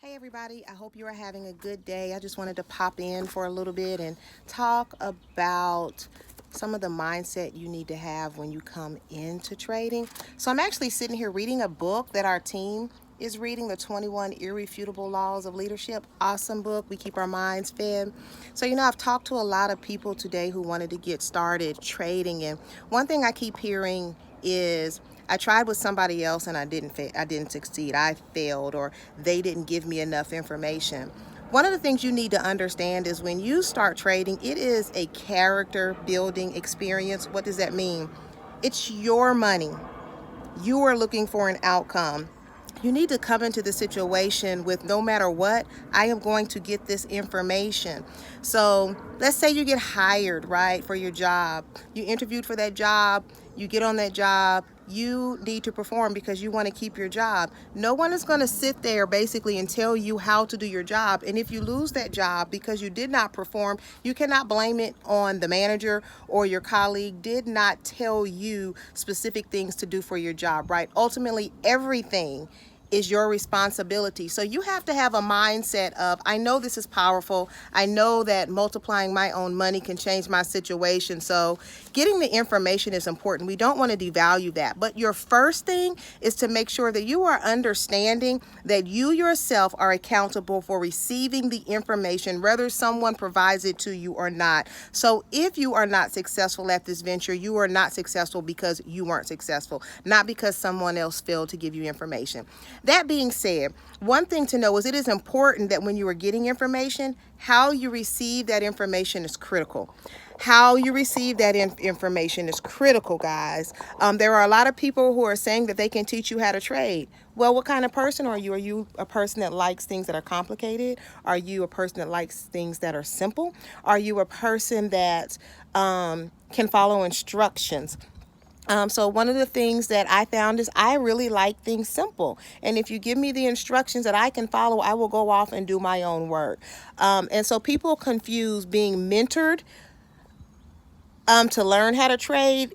Hey everybody, I hope you are having a good day. I just wanted to pop in for a little bit and talk about some of the mindset you need to have when you come into trading. So I'm actually sitting here reading a book that our team is reading, The 21 Irrefutable Laws of Leadership. Awesome book. We keep our minds fed. So, I've talked to a lot of people today who wanted to get started trading, and one thing I keep hearing is I tried with somebody else and I didn't succeed. I failed, or they didn't give me enough information. One of the things you need to understand is when you start trading, it is a character building experience. What does that mean? It's your money. You are looking for an outcome. You need to come into the situation with, no matter what, I am going to get this information. So let's say you get hired, right, for your job. You interviewed for that job, you get on that job, you need to perform because you want to keep your job. No one is going to sit there basically and tell you how to do your job. And if you lose that job because you did not perform, you cannot blame it on the manager or your colleague did not tell you specific things to do for your job, right? Ultimately, everything is your responsibility. So you have to have a mindset of, I know this is powerful. I know that multiplying my own money can change my situation. So getting the information is important. We don't want to devalue that. But your first thing is to make sure that you are understanding that you yourself are accountable for receiving the information, whether someone provides it to you or not. So if you are not successful at this venture, you are not successful because you weren't successful, not because someone else failed to give you information. That being said, one thing to know is it is important that when you are getting information, how you receive that information is critical. How you receive that information is critical, guys. There are a lot of people who are saying that they can teach you how to trade. Well, what kind of person are you? Are you a person that likes things that are complicated? Are you a person that likes things that are simple? Are you a person that can follow instructions? So one of the things that I found is I really like things simple. And if you give me the instructions that I can follow, I will go off and do my own work. And so people confuse being mentored to learn how to trade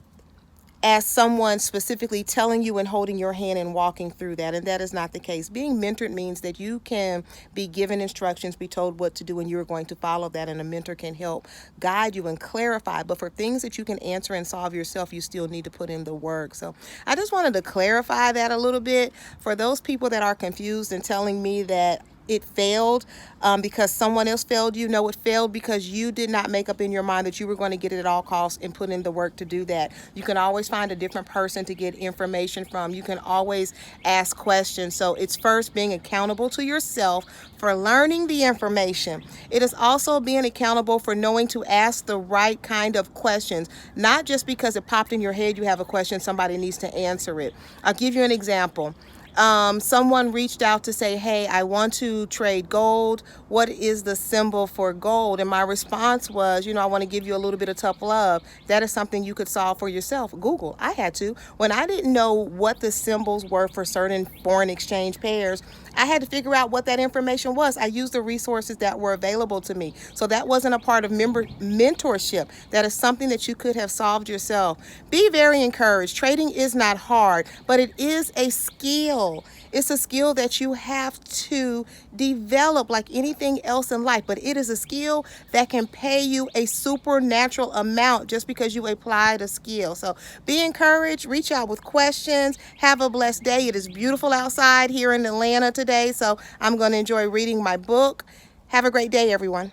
as someone specifically telling you and holding your hand and walking through that. And that is not the case. Being mentored means that you can be given instructions, be told what to do, and you're going to follow that. And a mentor can help guide you and clarify. But for things that you can answer and solve yourself, you still need to put in the work. So I just wanted to clarify that a little bit for those people that are confused and telling me that it failed because someone else failed you. No, it failed because you did not make up in your mind that you were going to get it at all costs and put in the work to do that. You can always find a different person to get information from. You can always ask questions. So it's first being accountable to yourself for learning the information. It is also being accountable for knowing to ask the right kind of questions, not just because it popped in your head you have a question, somebody needs to answer it. I'll give you an example. Someone reached out to say, hey, I want to trade gold. What is the symbol for gold? And my response was, I want to give you a little bit of tough love. That is something you could solve for yourself. Google. I had to. When I didn't know what the symbols were for certain foreign exchange pairs, I had to figure out what that information was. I used the resources that were available to me. So that wasn't a part of mentorship. That is something that you could have solved yourself. Be very encouraged. Trading is not hard, but it is a skill. It's a skill that you have to develop like anything else in life, but it is a skill that can pay you a supernatural amount just because you applied a skill. So be encouraged, reach out with questions, have a blessed day. It is beautiful outside here in Atlanta today, so I'm going to enjoy reading my book. Have a great day, everyone.